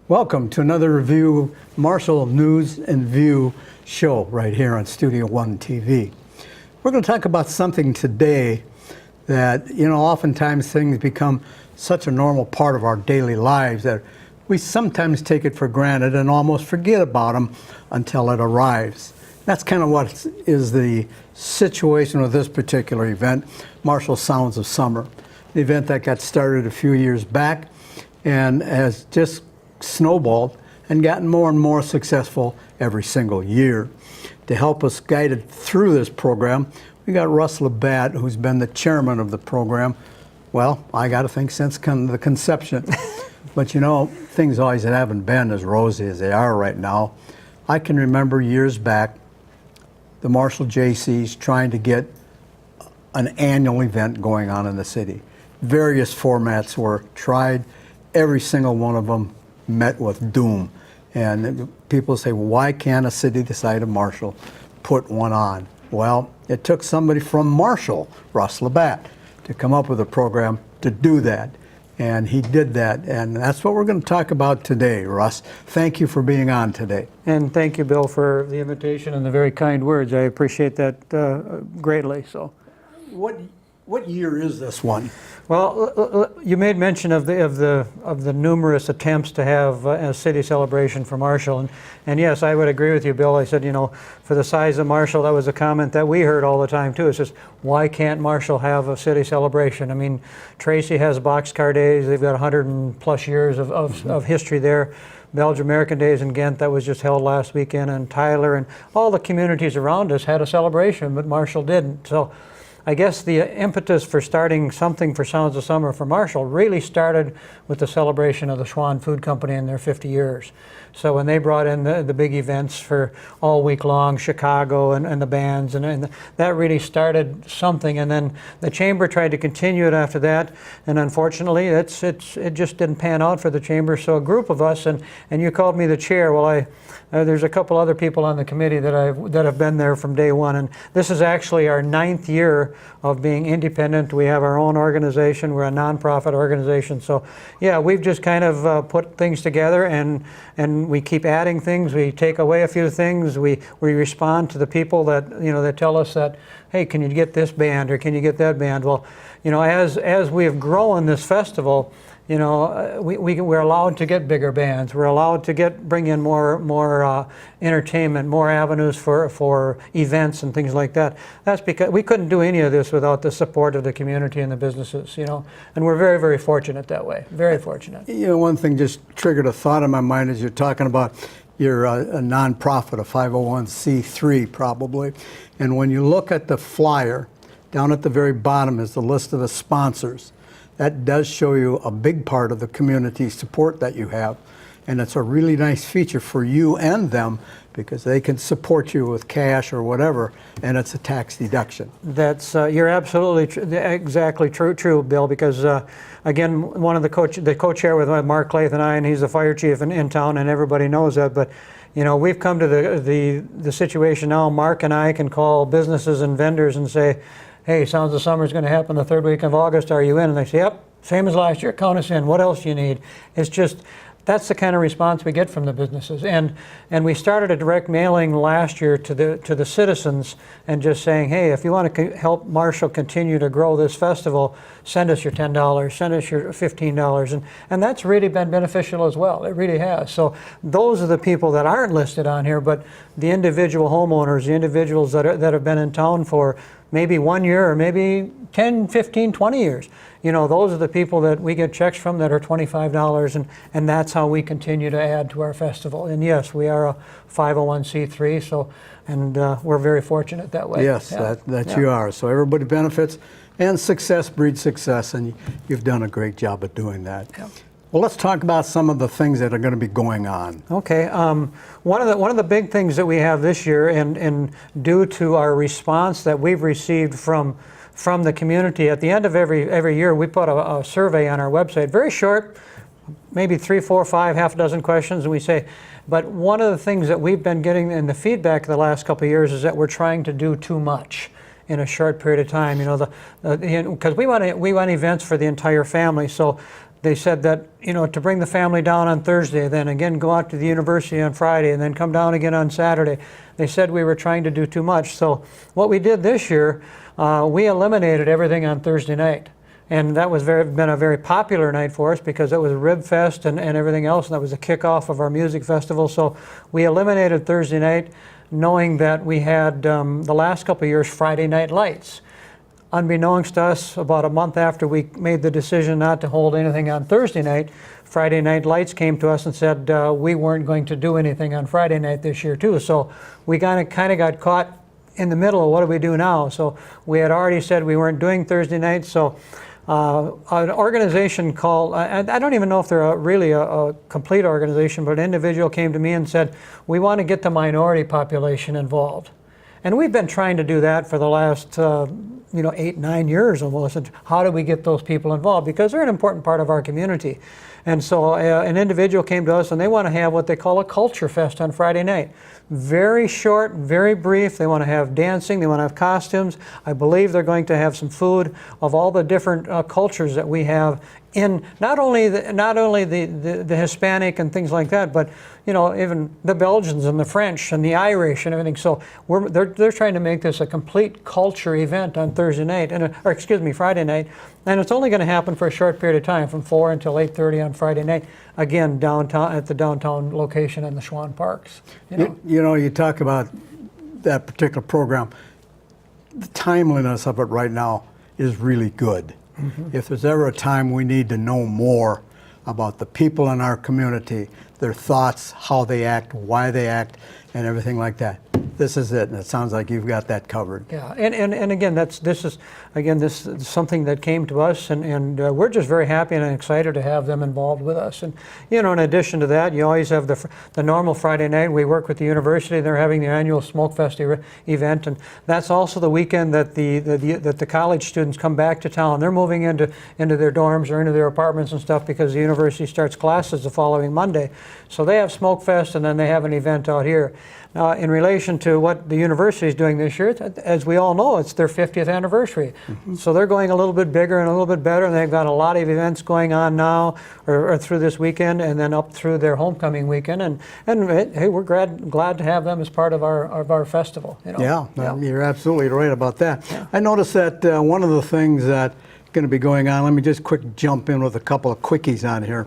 Welcome to another review Marshall News and View show right here on Studio One TV. We're going to talk about something today that, oftentimes things become such a normal part of our daily lives that we sometimes take it for granted and almost forget about them until it arrives. That's kind of what is the situation with this particular event, Marshall Sounds of Summer, an event that got started a few years back and has just snowballed and gotten more and more successful every single year. To help us guide it through this program, we got Russ Labatt, who's been the chairman of the program. Well, I got to think since the conception. But things always haven't been as rosy as they are right now. I can remember years back, the Marshall Jaycees trying to get an annual event going on in the city. Various formats were tried. Every single one of them met with doom. And people say, well, why can't a city the size of Marshall put one on? Well, it took somebody from Marshall, Russ Labatt, to come up with a program to do that. And he did that, and that's what we're going to talk about today, Russ. Thank you for being on today. And thank you, Bill, for the invitation and the very kind words. I appreciate that greatly. So, what year is this one? Well, you made mention of the numerous attempts to have a city celebration for Marshall, and yes, I would agree with you, Bill. I said, for the size of Marshall, that was a comment that we heard all the time too. It's just, why can't Marshall have a city celebration? I mean, Tracy has Boxcar Days. They've got 100+ years of history there. Belgian American Days in Ghent, that was just held last weekend, and Tyler and all the communities around us had a celebration, but Marshall didn't. So I guess the impetus for starting something for Sounds of Summer for Marshall really started with the celebration of the Schwan Food Company in their 50 years. So when they brought in the big events for all week long, Chicago and the bands, and that really started something. And then the chamber tried to continue it after that, and unfortunately it just didn't pan out for the chamber. So a group of us, and you called me the chair. Well, there's a couple other people on the committee that have been there from day one, and this is actually our 9th year of being independent. We have our own organization. We're a nonprofit organization. So yeah, we've just kind of put things together, and we keep adding things. We take away a few things. We respond to the people that that tell us that, hey, can you get this band or can you get that band? Well, as we have grown this festival, we're allowed to get bigger bands. We're allowed to bring in more entertainment, more avenues for events and things like that. That's because we couldn't do any of this without the support of the community and the businesses, and we're very, very fortunate that way. Very fortunate. One thing just triggered a thought in my mind as you're talking about you're a nonprofit, a 501c3 probably, and when you look at the flyer, down at the very bottom is the list of the sponsors. That does show you a big part of the community support that you have. And it's a really nice feature for you and them because they can support you with cash or whatever, and it's a tax deduction. That's you're absolutely exactly true, Bill, because again, one of the co-chair with Mark Claith and I, and he's the fire chief in town, and everybody knows that, but we've come to the situation now. Mark and I can call businesses and vendors and say, hey, Sounds of Summer is going to happen the 3rd week of August. Are you in? And they say, yep, same as last year. Count us in. What else do you need? It's just, that's the kind of response we get from the businesses. And we started a direct mailing last year to the citizens and just saying, hey, if you want to help Marshall continue to grow this festival, send us your $10, send us your $15. And that's really been beneficial as well. It really has. So those are the people that aren't listed on here, but the individual homeowners, the individuals that have been in town for maybe 1 year or maybe 10, 15, 20 years. Those are the people that we get checks from that are $25, and that's how we continue to add to our festival. And yes, we are a 501c3, so, and we're very fortunate that way. Yes, yeah. You are. So everybody benefits, and success breeds success, and you've done a great job of doing that. Yeah. Well, let's talk about some of the things that are going to be going on. Okay. One of the big things that we have this year, and due to our response that we've received from the community, at the end of every year, we put a survey on our website, very short, maybe 3, 4, 5, half a dozen questions, and we say, but one of the things that we've been getting in the feedback the last couple of years is that we're trying to do too much in a short period of time. Because we want events for the entire family. So they said that, to bring the family down on Thursday, then again go out to the university on Friday, and then come down again on Saturday. They said we were trying to do too much. So what we did this year, we eliminated everything on Thursday night. And that was been a very popular night for us because it was Rib Fest and everything else, and that was the kickoff of our music festival. So we eliminated Thursday night, knowing that we had the last couple of years Friday night lights. Unbeknownst to us, about a month after we made the decision not to hold anything on Thursday night, Friday Night Lights came to us and said we weren't going to do anything on Friday night this year too. So we kind of got caught in the middle of what do we do now. So we had already said we weren't doing Thursday night. So an organization called, I don't even know if they're really a complete organization, but an individual came to me and said, we want to get the minority population involved. And we've been trying to do that for the last 8, 9 years almost. And how do we get those people involved? Because they're an important part of our community. And so an individual came to us and they want to have what they call a culture fest on Friday night. Very short, very brief. They want to have dancing, they want to have costumes. I believe they're going to have some food of all the different cultures that we have in not only the Hispanic and things like that, but even the Belgians and the French and the Irish and everything. So they're trying to make this a complete culture event on Thursday night, Friday night, and it's only going to happen for a short period of time, from 4 until 8:30 on Friday night. Again, downtown at the downtown location in the Schwann Parks. You talk about that particular program. The timeliness of it right now is really good. Mm-hmm. If there's ever a time we need to know more about the people in our community, their thoughts, how they act, why they act, and everything like that, this is it, and it sounds like you've got that covered. Yeah, and again, this is something that came to us, and we're just very happy and excited to have them involved with us. And in addition to that, you always have the normal Friday night. We work with the university; they're having their annual Smoke Fest event, and that's also the weekend that the college students come back to town. They're moving into their dorms or into their apartments and stuff because the university starts classes the following Monday. So they have Smoke Fest, and then they have an event out here. Now, in relation to what the university is doing this year, as we all know, it's their 50th anniversary. Mm-hmm. So they're going a little bit bigger and a little bit better, and they've got a lot of events going on now, or through this weekend, and then up through their homecoming weekend. And hey, we're glad to have them as part of our festival. Yeah, you're absolutely right about that. Yeah. I noticed that one of the things that going to be going on, let me just quick jump in with a couple of quickies on here.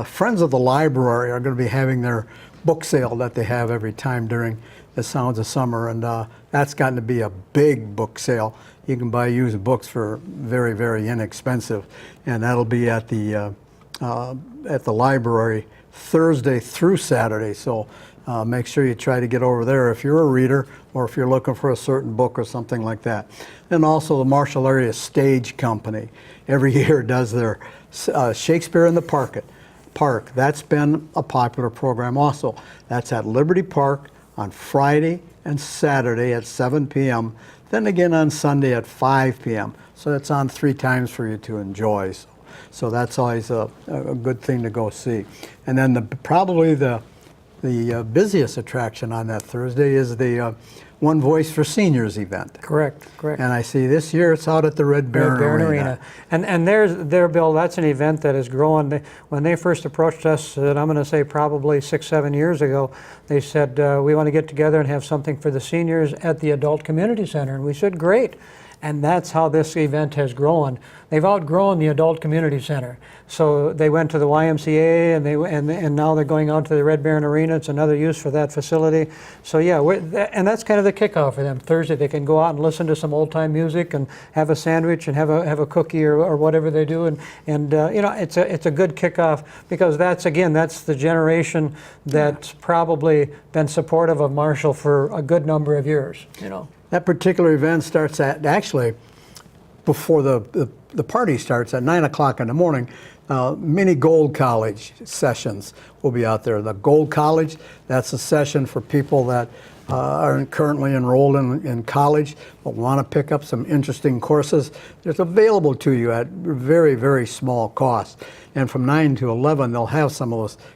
Friends of the Library are going to be having their book sale that they have every time during the Sounds of Summer, and that's gotten to be a big book sale. You can buy used books for very, very inexpensive, and that'll be at the library Thursday through Saturday. So make sure you try to get over there if you're a reader or if you're looking for a certain book or something like that. And also the Marshall Area Stage Company every year does their Shakespeare in the Park. That's been a popular program also. That's at Liberty Park on Friday and Saturday at 7 p.m., then again on Sunday at 5 p.m. So it's on 3 times for you to enjoy. So that's always a good thing to go see. And then probably the busiest attraction on that Thursday is the One Voice for Seniors event. Correct. And I see this year it's out at the Red Baron Arena. And there's Bill, that's an event that is growing. When they first approached us, and I'm going to say probably 6-7 years ago, they said, we want to get together and have something for the seniors at the Adult Community Center. And we said, great. And that's how this event has grown. They've outgrown the Adult Community Center. So they went to the YMCA, and now they're going out to the Red Baron Arena. It's another use for that facility. So yeah, and that's kind of the kickoff for them. Thursday they can go out and listen to some old time music and have a sandwich and have a cookie or whatever they do. And it's a good kickoff because that's the generation that's probably been supportive of Marshall for a good number of years. That particular event starts before the party starts at 9 o'clock in the morning. Mini Gold College sessions will be out there. The Gold College, that's a session for people that are currently enrolled in college but want to pick up some interesting courses. It's available to you at very, very small cost. And from 9 to 11, they'll have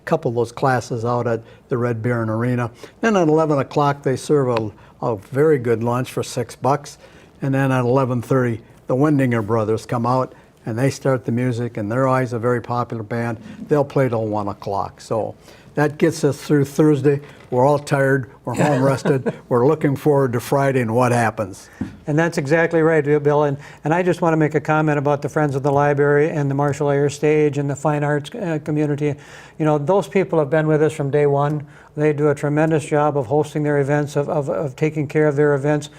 couple of those classes out at the Red Baron Arena. Then at 11 o'clock, they serve a very good lunch for $6. And then at 11:30, the Wendinger brothers come out and they start the music, and they're always a very popular band. They'll play till 1 o'clock. So that gets us through Thursday. We're all tired. We're home rested. We're looking forward to Friday and what happens. And that's exactly right, Bill. And I just want to make a comment about the Friends of the Library and the Marshall Air Stage and the fine arts community. You know, those people have been with us from day one. They do a tremendous job of hosting their events, of taking care of their events.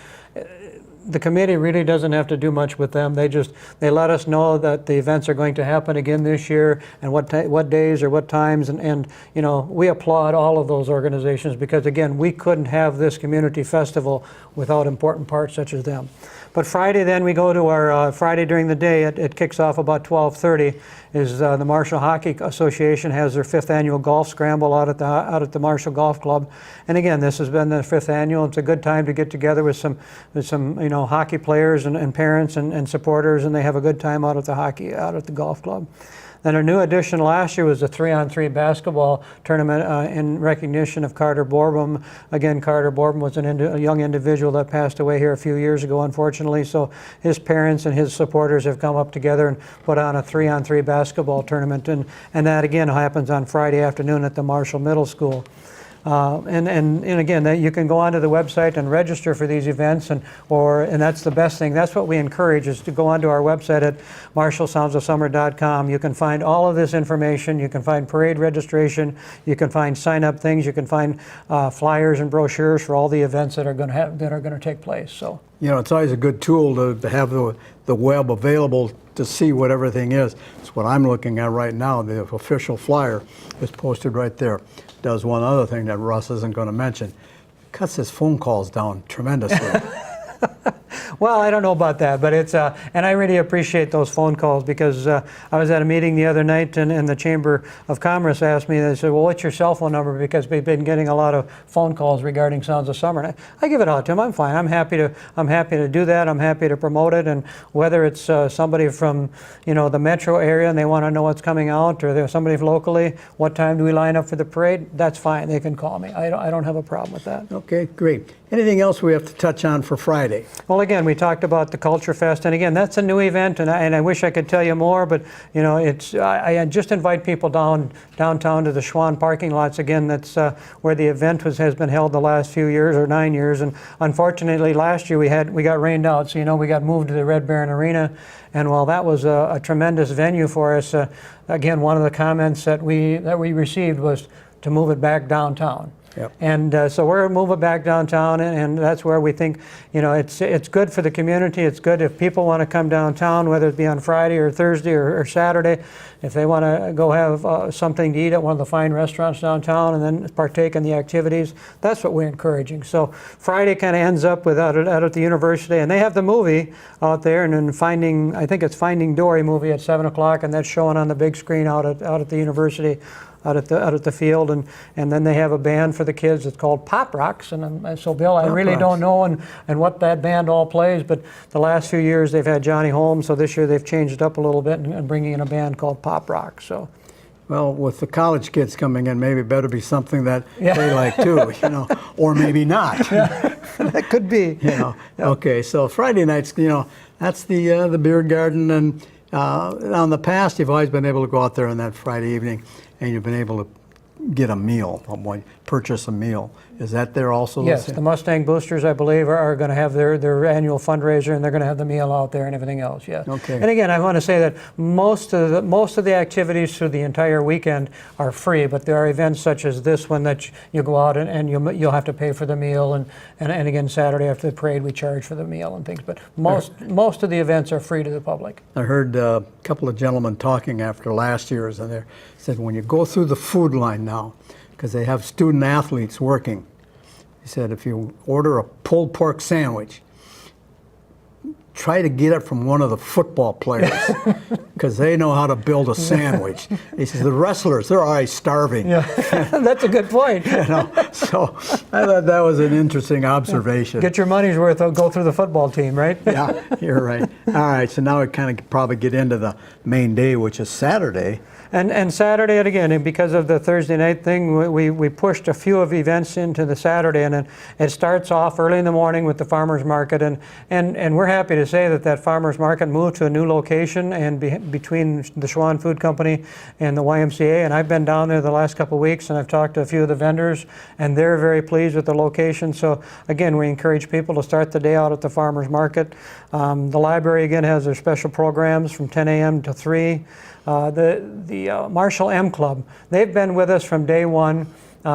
The committee really doesn't have to do much with them. They let us know that the events are going to happen again this year and what days or what times, and you know, we applaud all of those organizations because again, we couldn't have this community festival without important parts such as them. But Friday, then we go to our Friday during the day. It kicks off about 12:30. Is the Marshall Hockey Association has their 5th annual golf scramble out at the Marshall Golf Club, and again, this has been the 5th annual. It's a good time to get together with some you know, hockey players and parents and supporters, and they have a good time out at the golf club. Then our new addition last year was a 3-on-3 basketball tournament in recognition of Carter Borbom. Again, Carter Borbom was a young individual that passed away here a few years ago, unfortunately. So his parents and his supporters have come up together and put on a 3-on-3 basketball tournament. And that, again, happens on Friday afternoon at the Marshall Middle School. And again, you can go onto the website and register for these events, and that's the best thing. That's what we encourage, is to go onto our website at marshallsoundsofsummer.com. You can find all of this information. You can find parade registration. You can find sign-up things. You can find flyers and brochures for all the events that are going to take place. So, you know, it's always a good tool to have the web available to see what everything is. It's what I'm looking at right now. The official flyer is posted right there. Does one other thing that Russ isn't going to mention. Cuts his phone calls down tremendously. Well, I don't know about that, but it's, and I really appreciate those phone calls because I was at a meeting the other night and the Chamber of Commerce asked me, they said, well, what's your cell phone number? Because we've been getting a lot of phone calls regarding Sounds of Summer. And I give it out to them. I'm fine. I'm happy to do that. I'm happy to promote it. And whether it's somebody from, you know, the metro area and they want to know what's coming out, or there's somebody locally, what time do we line up for the parade? That's fine. They can call me. I don't have a problem with that. Okay, great. Anything else we have to touch on for Friday? Well, again, we talked about the Culture Fest, and again, that's a new event, and I wish I could tell you more, but you know, I just invite people downtown to the Schwann parking lots. Again, that's where the event has been held the last few years, or 9 years, and unfortunately last year we got rained out, so you know, we got moved to the Red Baron Arena, and while that was a tremendous venue for us, again, one of the comments that we received was to move it back downtown. Yep. And so we're moving back downtown, and that's where we think, you know, it's good for the community. It's good if people want to come downtown, whether it be on Friday or Thursday or Saturday, if they want to go have something to eat at one of the fine restaurants downtown and then partake in the activities. That's what we're encouraging. So Friday kind of ends up with out at the university, and they have the movie out there, and then I think it's Finding Dory movie at 7 o'clock, and that's showing on the big screen out at the university. Out at the field, and then they have a band for the kids. It's called Pop Rocks, and so Bill, I really don't know and what that band all plays, but the last few years they've had Johnny Holmes, so this year they've changed it up a little bit and bringing in a band called Pop Rocks. So, well, with the college kids coming in, maybe it better be something that they like too, you know, or maybe not. Yeah. That could be. You know. Yeah. Okay, so Friday nights, you know, that's the beer garden, and in the past you've always been able to go out there on that Friday evening, and you've been able to get a meal, purchase a meal. Is that there also? Yes, the Mustang Boosters, I believe, are going to have their annual fundraiser, and they're going to have the meal out there and everything else. Yeah. Okay. And again, I want to say that most of the activities through the entire weekend are free, but there are events such as this one that you go out and you'll have to pay for the meal, and again, Saturday after the parade we charge for the meal and things. But most of the events are free to the public. I heard a couple of gentlemen talking after last year's, and they said when you go through the food line now, because they have student athletes working. He said if you order a pulled pork sandwich, try to get it from one of the football players because they know how to build a sandwich. He says the wrestlers, they're always starving. Yeah, that's a good point. You know, so I thought that was an interesting observation. Get your money's worth, go through the football team, right? Yeah, you're right. All right, so now we kind of probably get into the main day, which is Saturday. And Saturday, and again, and because of the Thursday night thing, we pushed a few of events into the Saturday, and it starts off early in the morning with the farmers market, and we're happy to say that farmers market moved to a new location and between the Schwan Food Company and the YMCA, and I've been down there the last couple of weeks, and I've talked to a few of the vendors, and they're very pleased with the location. So again, we encourage people to start the day out at the farmers market. The library again has their special programs from 10 a.m. to 3. The Marshall M Club, they've been with us from day one.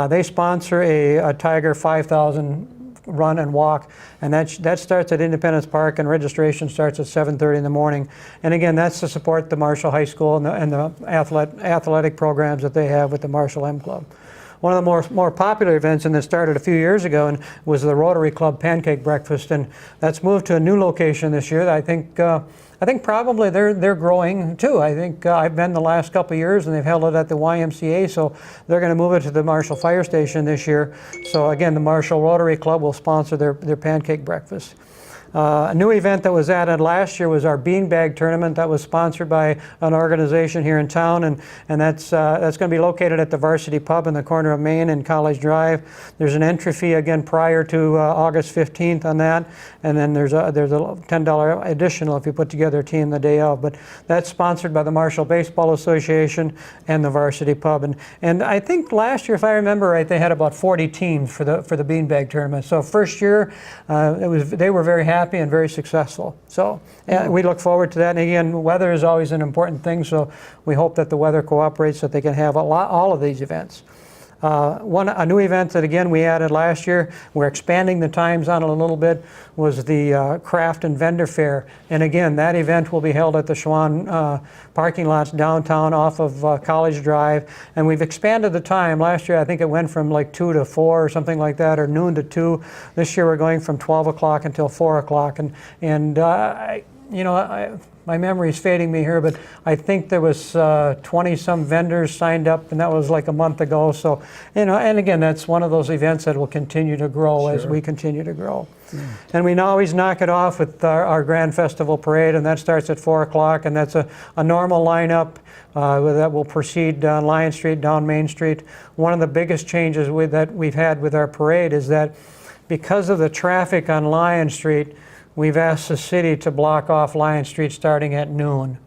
They sponsor a Tiger 5,000 run and walk, and that starts at Independence Park, and registration starts at 7:30 in the morning. And again, that's to support the Marshall High School and the athletic programs that they have with the Marshall M Club. One of the more popular events, and that started a few years ago, and was the Rotary Club Pancake Breakfast, and that's moved to a new location this year. I think probably they're growing too. I think I've been the last couple of years, and they've held it at the YMCA, so they're going to move it to the Marshall Fire Station this year. So again, the Marshall Rotary Club will sponsor their pancake breakfast. A new event that was added last year was our beanbag tournament that was sponsored by an organization here in town, and that's going to be located at the Varsity Pub in the corner of Main and College Drive. There's an entry fee again prior to August 15th on that, and then there's a $10 additional if you put together a team the day of. But that's sponsored by the Marshall Baseball Association and the Varsity Pub, and I think last year, if I remember right, they had about 40 teams for the beanbag tournament. So first year, they were very happy and very successful. So we look forward to that. And again, weather is always an important thing, so we hope that the weather cooperates so that they can have all of these events. A new event that again we added last year, we're expanding the times on it a little bit, was the Craft and Vendor Fair. And again, that event will be held at the Schwan parking lots downtown off of College Drive. And we've expanded the time. Last year I think it went from like 2 to 4 or something like that, or noon to 2. This year we're going from 12 o'clock until 4 o'clock. My memory is fading me here, but I think there was 20-some vendors signed up, and that was like a month ago. So, and again, that's one of those events that will continue to grow as we continue to grow. And we always knock it off with our Grand Festival Parade, and that starts at 4 o'clock, and that's a normal lineup that will proceed down Lion Street, down Main Street. One of the biggest changes that we've had with our parade is that because of the traffic on Lion Street, we've asked the city to block off Lion Street starting at noon.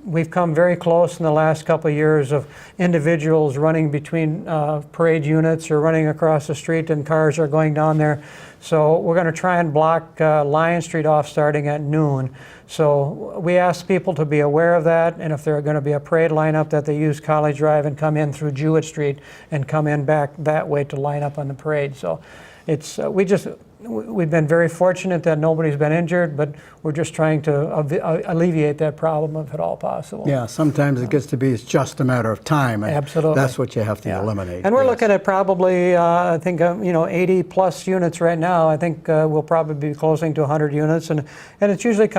We've come very close in the last couple of years of individuals running between parade units or running across the street, and cars are going down there. So we're going to try and block Lion Street off starting at noon. So we ask people to be aware of that, and if they're going to be a parade lineup, that they use College Drive and come in through Jewett Street and come in back that way to line up on the parade. So it's we've been very fortunate that nobody's been injured, but we're just trying to alleviate that problem if at all possible. Yeah, sometimes it gets to be it's just a matter of time. And absolutely. That's what you have to eliminate. And we're looking at probably, I think, 80 plus units right now. I think we'll probably be closing to 100 units, and it usually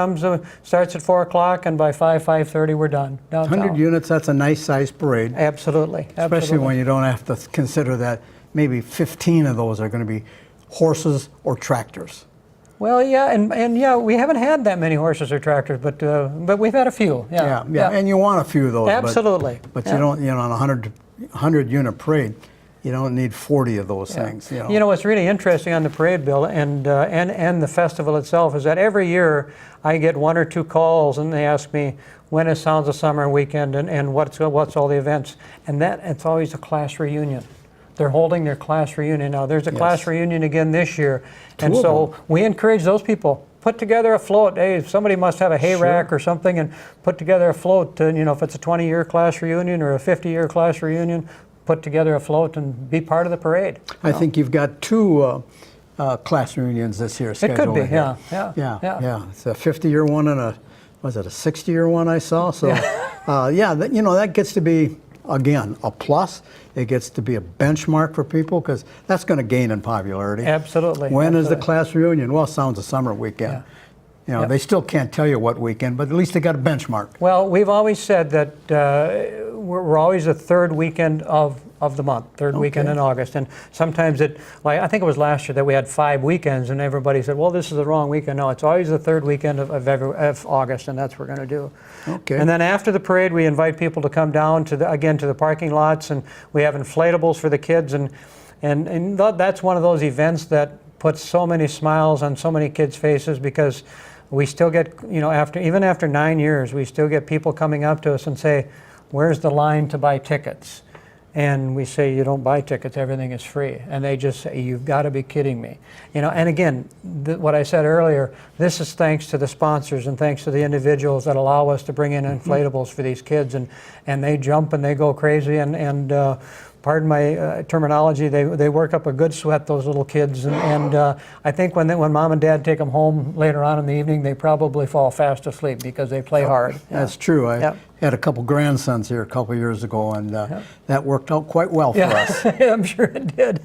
starts at 4 o'clock, and by 5:30 we're done downtown. 100 units, that's a nice sized parade. Absolutely. Especially when you don't have to consider that maybe 15 of those are going to be horses or tractors. Well, yeah, and yeah, we haven't had that many horses or tractors, but we've had a few. Yeah. And you want a few of those. Absolutely. But you don't, on a 100 unit parade, you don't need 40 of those things. What's really interesting on the parade, Bill, and the festival itself is that every year I get 1 or 2 calls, and they ask me, when is Sounds of Summer weekend, and what's all the events, and it's always a class reunion. They're holding their class reunion now. There's a class reunion again this year. And so we encourage those people, put together a float. Hey, somebody must have a hay rack or something, and put together a float. And, if it's a 20-year class reunion or a 50-year class reunion, put together a float and be part of the parade. I think you've got 2 class reunions this year scheduled. It could be, yeah. It's a 50-year one and a 60-year one I saw. So, that gets to be, again, a plus. It gets to be a benchmark for people because that's going to gain in popularity. Absolutely. When is the class reunion? Well, Sounds of Summer weekend. They still can't tell you what weekend, but at least they got a benchmark. Well, we've always said that we're always the third weekend of of the month, third weekend in August. And sometimes like I think it was last year that we had 5 weekends, and everybody said, well, this is the wrong weekend. No, it's always the third weekend of August, and that's what we're going to do. Okay. And then after the parade, we invite people to come down to the parking lots, and we have inflatables for the kids, and that's one of those events that puts so many smiles on so many kids' faces, because we still get, even after 9 years, we still get people coming up to us and say, where's the line to buy tickets? And we say, you don't buy tickets, everything is free. And they just say, you've got to be kidding me. And again, what I said earlier, this is thanks to the sponsors and thanks to the individuals that allow us to bring in inflatables for these kids. And they jump and they go crazy, and pardon my terminology, they work up a good sweat, those little kids. And I think when mom and dad take them home later on in the evening, they probably fall fast asleep because they play hard. That's true. I had a couple grandsons here a couple years ago, and that worked out quite well for us. I'm sure it did.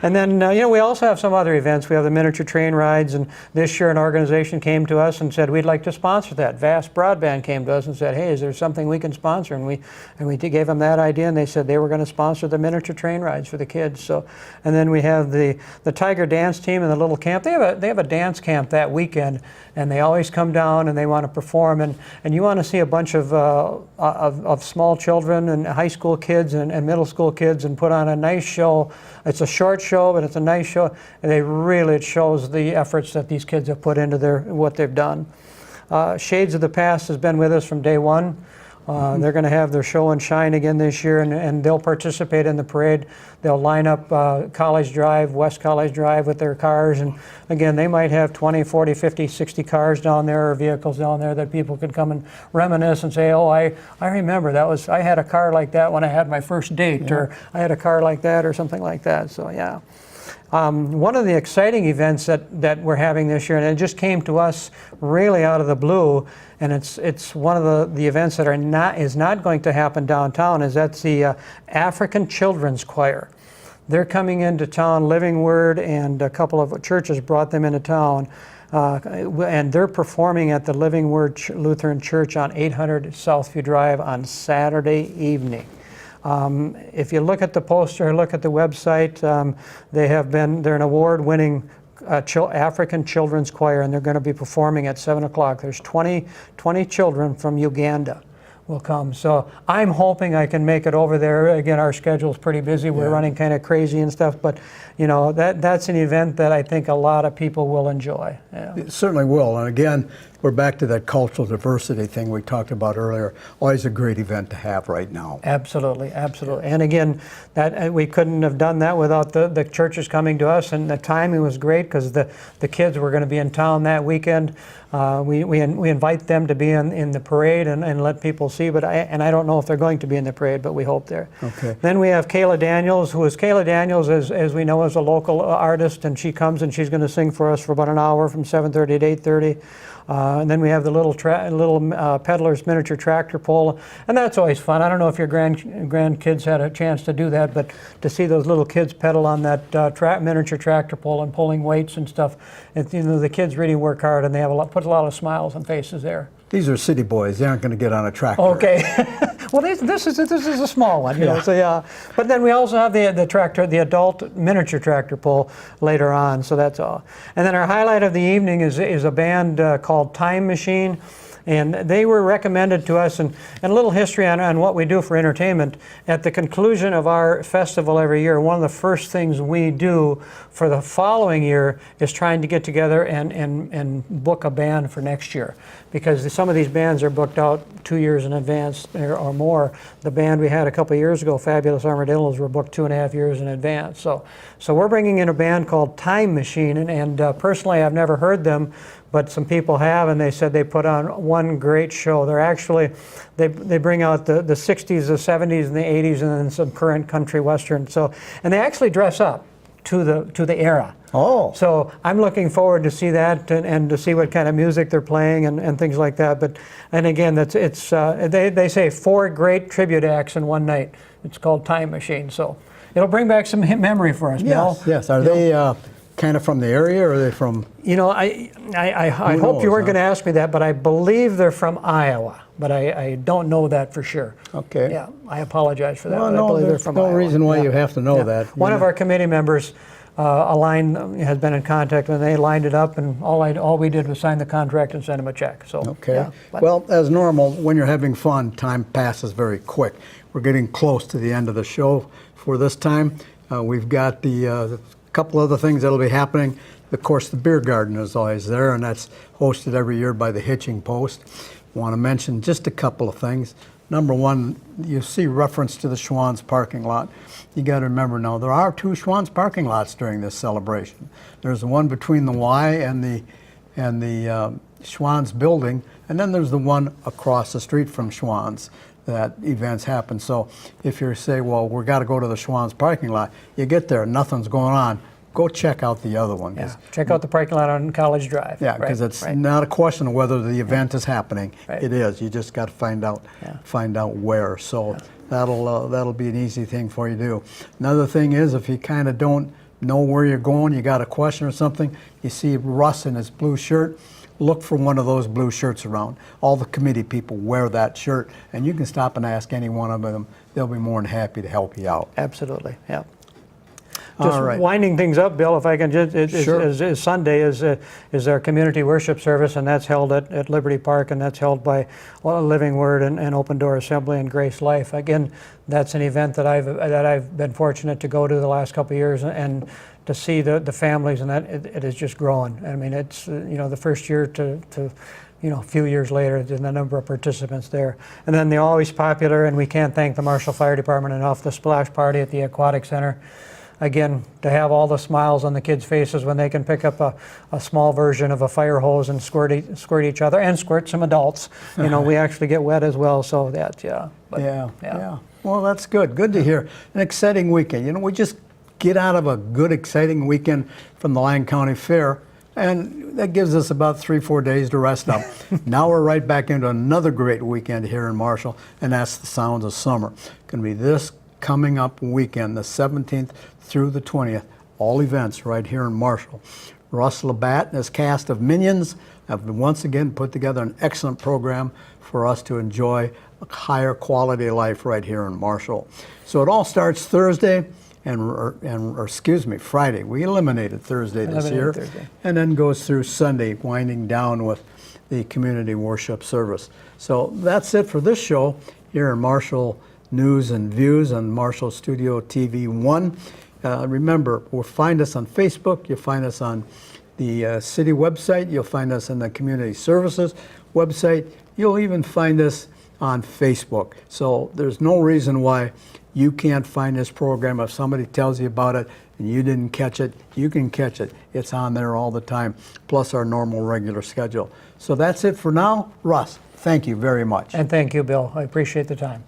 And then, we also have some other events. We have the miniature train rides, and this year an organization came to us and said, we'd like to sponsor that. Vast Broadband came to us and said, hey, is there something we can sponsor? And we gave them that idea, and they said they were going to sponsor the miniature train rides for the kids. So, and then we have the Tiger Dance Team and the little camp. They have a dance camp that weekend, and they always come down and they want to perform. And you want to see a bunch of small children and high school kids and middle school kids and put on a nice show. It's a short show, but it's a nice show. And it shows the efforts that these kids have put into what they've done. Shades of the Past has been with us from day one. They're going to have their show and shine again this year, and they'll participate in the parade. They'll line up College Drive, West College Drive with their cars, and again, they might have 20, 40, 50, 60 cars down there, or vehicles down there that people could come and reminisce and say, oh, I remember I had a car like that when I had my first date, or I had a car like that, or something like that. So yeah. One of the exciting events that we're having this year, and it just came to us really out of the blue, and it's one of the events that is not going to happen downtown, that's the African Children's Choir. They're coming into town. Living Word and a couple of churches brought them into town, and they're performing at the Living Word Lutheran Church on 800 Southview Drive on Saturday evening. If you look at the poster, look at the website, they're an award-winning African Children's Choir, and they're going to be performing at 7 o'clock. There's 20 children from Uganda will come. So I'm hoping I can make it over there. Again, our schedule's pretty busy. We're running kind of crazy and stuff, but that's an event that I think a lot of people will enjoy. Yeah. It certainly will. And again, we're back to that cultural diversity thing we talked about earlier. Always a great event to have right now. Absolutely, absolutely. And again, that we couldn't have done that without the churches coming to us, and the timing was great because the kids were going to be in town that weekend. We invite them to be in the parade and let people see, but I don't know if they're going to be in the parade, but we hope they're. Okay. Then we have Kayla Daniels, Kayla Daniels, as we know, is a local artist, and she comes and she's going to sing for us for about an hour from 7:30 to 8:30. And then we have the little Peddler's miniature tractor pull, and that's always fun. I don't know if your grandkids had a chance to do that, but to see those little kids pedal on that miniature tractor pull and pulling weights and stuff, the kids really work hard, and they put a lot of smiles on faces there. These are city boys. They aren't going to get on a tractor. Okay. Well, this is a small one, you know. So yeah. But then we also have the adult miniature tractor pull later on. So that's all. And then our highlight of the evening is a band called Time Machine. And they were recommended to us, and a little history on what we do for entertainment. At the conclusion of our festival every year, one of the first things we do for the following year is trying to get together and book a band for next year. Because some of these bands are booked out 2 years in advance or more. The band we had a couple of years ago, Fabulous Armadillos, were booked 2.5 years in advance. So we're bringing in a band called Time Machine, and personally I've never heard them, but some people have, and they said they put on one great show. They're actually, they bring out the 60s, the 70s, and the 80s, and then some current country western. And they actually dress up to the era. Oh. So I'm looking forward to see that and to see what kind of music they're playing and things like that. And again, they say 4 great tribute acts in one night. It's called Time Machine. So it'll bring back some memory for us, Bill. Yes. Are they kind of from the area, or are they from? I hope you weren't going to ask me that, but I believe they're from Iowa. but I don't know that for sure. Okay. Yeah, I apologize for that. Well, but I no, believe they're there's from no Iowa. reason why Yeah. you have to know Yeah. that. One of our committee members, has been in contact, and they lined it up, and all we did was sign the contract and send them a check. So Okay. yeah, but- Well, as normal, when you're having fun, time passes very quick. We're getting close to the end of the show for this time. We've got the couple other things that'll be happening. Of course, the beer garden is always there, and that's hosted every year by the Hitching Post. Want to mention just a couple of things. Number one, you see reference to the Schwann's parking lot. You got to remember now, there are 2 Schwann's parking lots during this celebration. There's the one between the Y and the Schwann's building, and then there's the one across the street from Schwann's that events happen. So if you say, well, we got to go to the Schwann's parking lot, you get there, nothing's going on, go check out the other one. yeah. Check out the parking lot on College Drive. Yeah, because right, it's right. not a question of whether the event is happening. Right. It is. You just got to find out where. So that'll be an easy thing for you to do. Another thing is, if you kind of don't know where you're going, you got a question or something, you see Russ in his blue shirt, look for one of those blue shirts around. All the committee people wear that shirt, and you can stop and ask any one of them. They'll be more than happy to help you out. Absolutely, yeah. Just All right. winding things up, Bill, if I can just, Sure. Sunday is our community worship service, and that's held at Liberty Park, and that's held by Living Word and Open Door Assembly and Grace Life. Again, that's an event that I've been fortunate to go to the last couple of years, and to see the families, and that it is just growing. I mean, it's the first year to a few years later, the number of participants there. And then the always popular, and we can't thank the Marshall Fire Department enough, the splash party at the Aquatic Center. Again, to have all the smiles on the kids' faces when they can pick up a small version of a fire hose and squirt each other, and squirt some adults. We actually get wet as well, so that's, yeah. But, Yeah. Well, that's good. Good to hear. An exciting weekend. We just get out of a good, exciting weekend from the Lyon County Fair, and that gives us about 3-4 days to rest up. Now we're right back into another great weekend here in Marshall, and that's the sounds of summer. Going to be this coming up weekend, the 17th through the 20th, all events right here in Marshall. Russ Labatt and his cast of minions have once again put together an excellent program for us to enjoy a higher quality of life right here in Marshall. So it all starts Thursday, Friday. We eliminated Thursday this year, Thursday. and then goes through Sunday, winding down with the community worship service. So that's it for this show here in Marshall News and Views on Marshall Studio TV 1. Remember, you'll find us on Facebook, you'll find us on the city website, you'll find us on the community services website, you'll even find us on Facebook. So there's no reason why you can't find this program. If somebody tells you about it and you didn't catch it, you can catch it. It's on there all the time, plus our normal regular schedule. So that's it for now. Russ, thank you very much. And thank you, Bill. I appreciate the time.